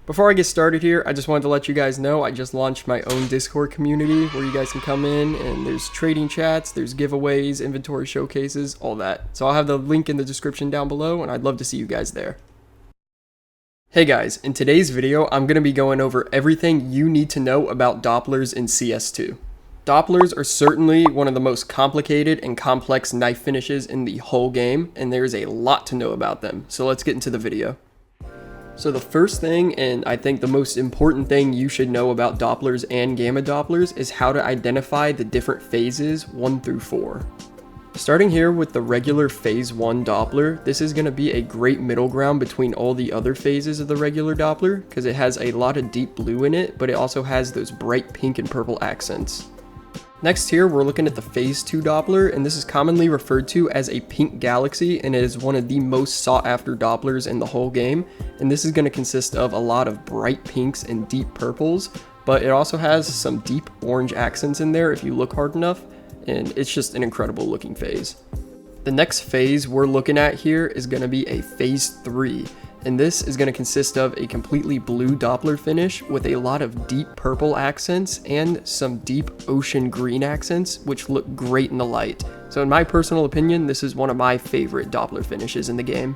Before I get started here, I just wanted to let you guys know I just launched my own Discord community where you guys can come in and there's trading chats, there's giveaways, inventory showcases, all that. So I'll have the link in the description down below and I'd love to see you guys there. Hey guys, in today's video, I'm going to be going over everything you need to know about Dopplers in CS2. Dopplers are certainly one of the most complicated and complex knife finishes in the whole game, and there's a lot to know about them. So let's get into the video. So the first thing, and I think the most important thing you should know about Dopplers and Gamma Dopplers, is how to identify the different phases 1 through 4. Starting here with the regular phase 1 Doppler, this is going to be a great middle ground between all the other phases of the regular Doppler, because it has a lot of deep blue in it, but it also has those bright pink and purple accents. Next here, we're looking at the phase 2 Doppler, and this is commonly referred to as a pink galaxy, and it is one of the most sought after Dopplers in the whole game. And this is going to consist of a lot of bright pinks and deep purples, but it also has some deep orange accents in there if you look hard enough, and it's just an incredible looking phase. The next phase we're looking at here is going to be a phase 3. And this is going to consist of a completely blue Doppler finish with a lot of deep purple accents and some deep ocean green accents, which look great in the light. So in my personal opinion, this is one of my favorite Doppler finishes in the game.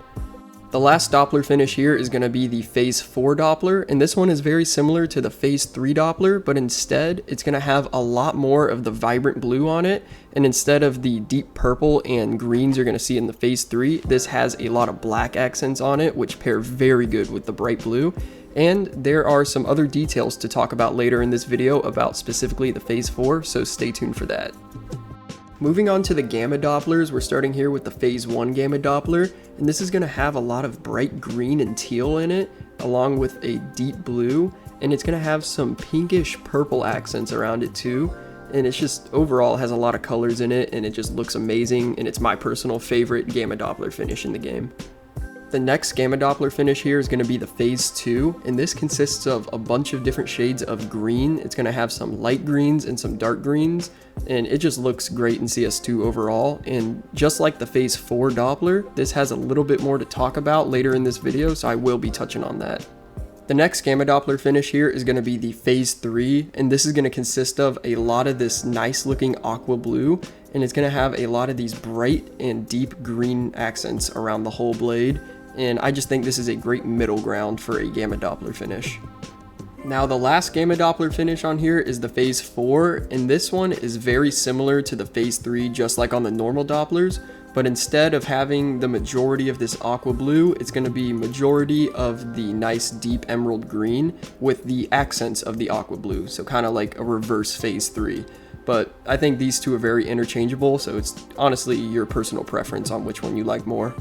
The last Doppler finish here is going to be the phase 4 Doppler, and this one is very similar to the phase 3 Doppler, but instead it's going to have a lot more of the vibrant blue on it, and instead of the deep purple and greens you're going to see in the phase 3, this has a lot of black accents on it, which pair very good with the bright blue. And there are some other details to talk about later in this video about specifically the phase 4, so stay tuned for that. Moving on to the Gamma Dopplers, we're starting here with the phase 1 Gamma Doppler, and this is going to have a lot of bright green and teal in it, along with a deep blue, and it's going to have some pinkish purple accents around it too, and it's just overall has a lot of colors in it, and it just looks amazing, and it's my personal favorite Gamma Doppler finish in the game. The next Gamma Doppler finish here is going to be the phase 2, and this consists of a bunch of different shades of green. It's going to have some light greens and some dark greens, and it just looks great in CS2 overall. And just like the phase 4 Doppler, this has a little bit more to talk about later in this video, so I will be touching on that. The next Gamma Doppler finish here is going to be the phase 3, and this is going to consist of a lot of this nice looking aqua blue, and it's going to have a lot of these bright and deep green accents around the whole blade. And I just think this is a great middle ground for a Gamma Doppler finish. Now the last Gamma Doppler finish on here is the phase 4, and this one is very similar to the phase 3 just like on the normal Dopplers, but instead of having the majority of this aqua blue, it's going to be majority of the nice deep emerald green with the accents of the aqua blue, so kind of like a reverse phase 3. But I think these two are very interchangeable, so it's honestly your personal preference on which one you like more.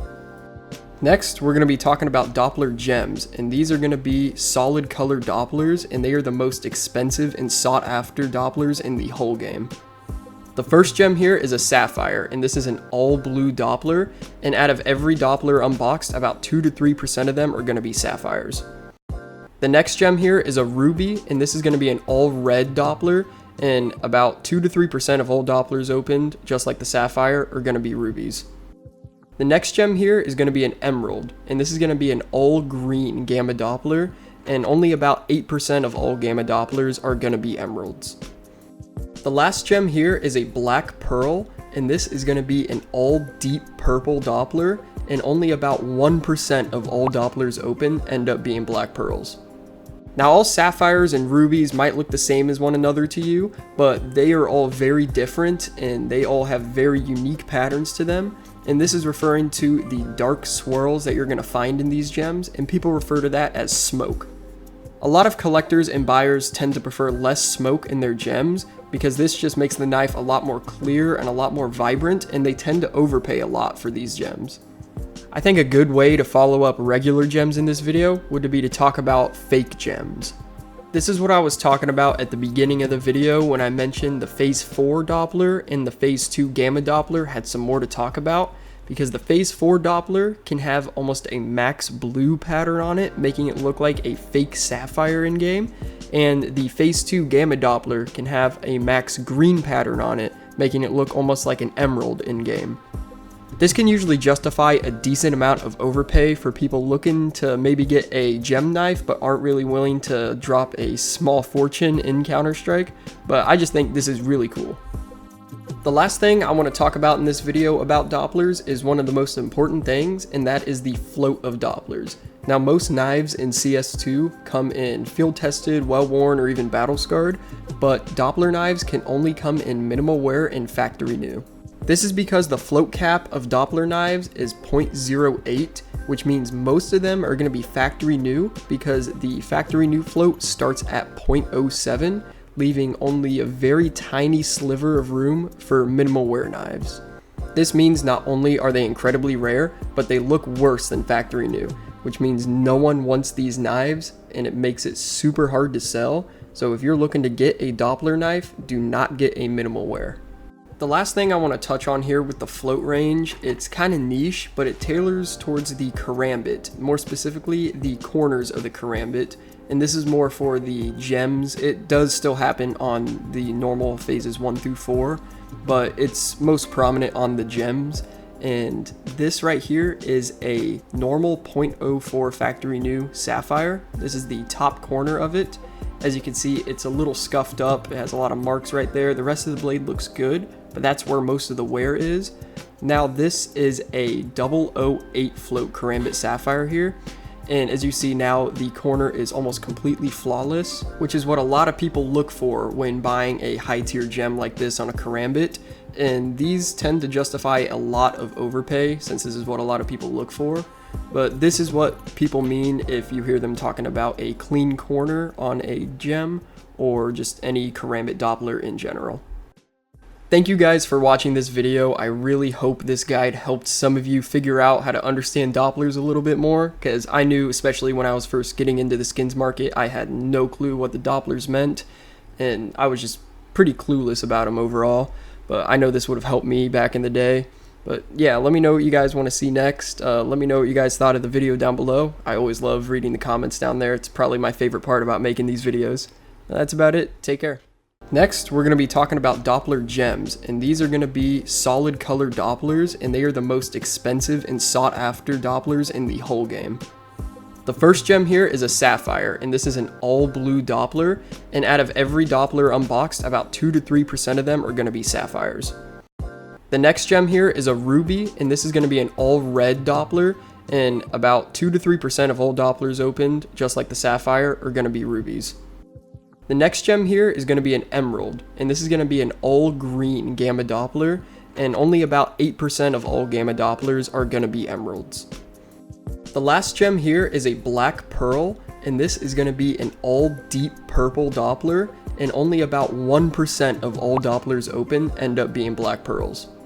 Next, we're going to be talking about Doppler gems, and these are going to be solid color Dopplers, and they are the most expensive and sought after Dopplers in the whole game. The first gem here is a sapphire, and this is an all blue Doppler, and out of every Doppler unboxed, about 2 to 3% of them are going to be sapphires. The next gem here is a ruby, and this is going to be an all red Doppler, and about 2 to 3% of all Dopplers opened, just like the sapphire, are going to be rubies. The next gem here is going to be an emerald, and this is going to be an all green Gamma Doppler, and only about 8% of all Gamma Dopplers are going to be emeralds. The last gem here is a black pearl, and this is going to be an all deep purple Doppler, and only about 1% of all Dopplers open end up being black pearls. Now all sapphires and rubies might look the same as one another to you, but they are all very different and they all have very unique patterns to them. And this is referring to the dark swirls that you're going to find in these gems, and people refer to that as smoke. A lot of collectors and buyers tend to prefer less smoke in their gems because this just makes the knife a lot more clear and a lot more vibrant, and they tend to overpay a lot for these gems. I think a good way to follow up regular gems in this video would be to talk about fake gems. This is what I was talking about at the beginning of the video when I mentioned the phase 4 Doppler and the phase 2 Gamma Doppler had some more to talk about, because the phase 4 Doppler can have almost a max blue pattern on it, making it look like a fake sapphire in game, and the phase 2 Gamma Doppler can have a max green pattern on it, making it look almost like an emerald in game. This can usually justify a decent amount of overpay for people looking to maybe get a gem knife but aren't really willing to drop a small fortune in Counter-Strike, but I just think this is really cool. The last thing I want to talk about in this video about Dopplers is one of the most important things, and that is the float of Dopplers. Now, most knives in CS2 come in field tested, well worn, or even battle scarred, but Doppler knives can only come in minimal wear and factory new. This is because the float cap of Doppler knives is 0.08, which means most of them are going to be factory new because the factory new float starts at 0.07, leaving only a very tiny sliver of room for minimal wear knives. This means not only are they incredibly rare, but they look worse than factory new, which means no one wants these knives and it makes it super hard to sell. So if you're looking to get a Doppler knife, do not get a minimal wear. The last thing I want to touch on here with the float range, it's kind of niche, but it tailors towards the Karambit, more specifically the corners of the Karambit, and this is more for the gems. It does still happen on the normal phases 1 through 4, but it's most prominent on the gems, and this right here is a normal 0.04 factory new sapphire. This is the top corner of it. As you can see, it's a little scuffed up, it has a lot of marks right there. The rest of the blade looks good, but that's where most of the wear is. Now this is a 008 float Karambit sapphire here, and as you see now, the corner is almost completely flawless, which is what a lot of people look for when buying a high tier gem like this on a Karambit, and these tend to justify a lot of overpay since this is what a lot of people look for. But this is what people mean if you hear them talking about a clean corner on a gem or just any Karambit Doppler in general. Thank you guys for watching this video. I really hope this guide helped some of you figure out how to understand Dopplers a little bit more, because I knew, especially when I was first getting into the skins market, I had no clue what the Dopplers meant, and I was just pretty clueless about them overall, but I know this would have helped me back in the day. But yeah, let me know what you guys want to see next. Let me know what you guys thought of the video down below. I always love reading the comments down there. It's probably my favorite part about making these videos. That's about it. Take care. Next, we're going to be talking about Doppler gems, and these are going to be solid color Dopplers, and they are the most expensive and sought after Dopplers in the whole game. The first gem here is a sapphire, and this is an all blue Doppler, and out of every Doppler unboxed, about 2 to 3% of them are going to be sapphires. The next gem here is a ruby, and this is going to be an all red Doppler, and about 2 to 3% of all Dopplers opened, just like the sapphire, are going to be rubies. The next gem here is going to be an emerald, and this is going to be an all green gamma Doppler, and only about 8% of all gamma Dopplers are going to be emeralds. The last gem here is a black pearl, and this is going to be an all deep purple Doppler, and only about 1% of all Dopplers open end up being black pearls.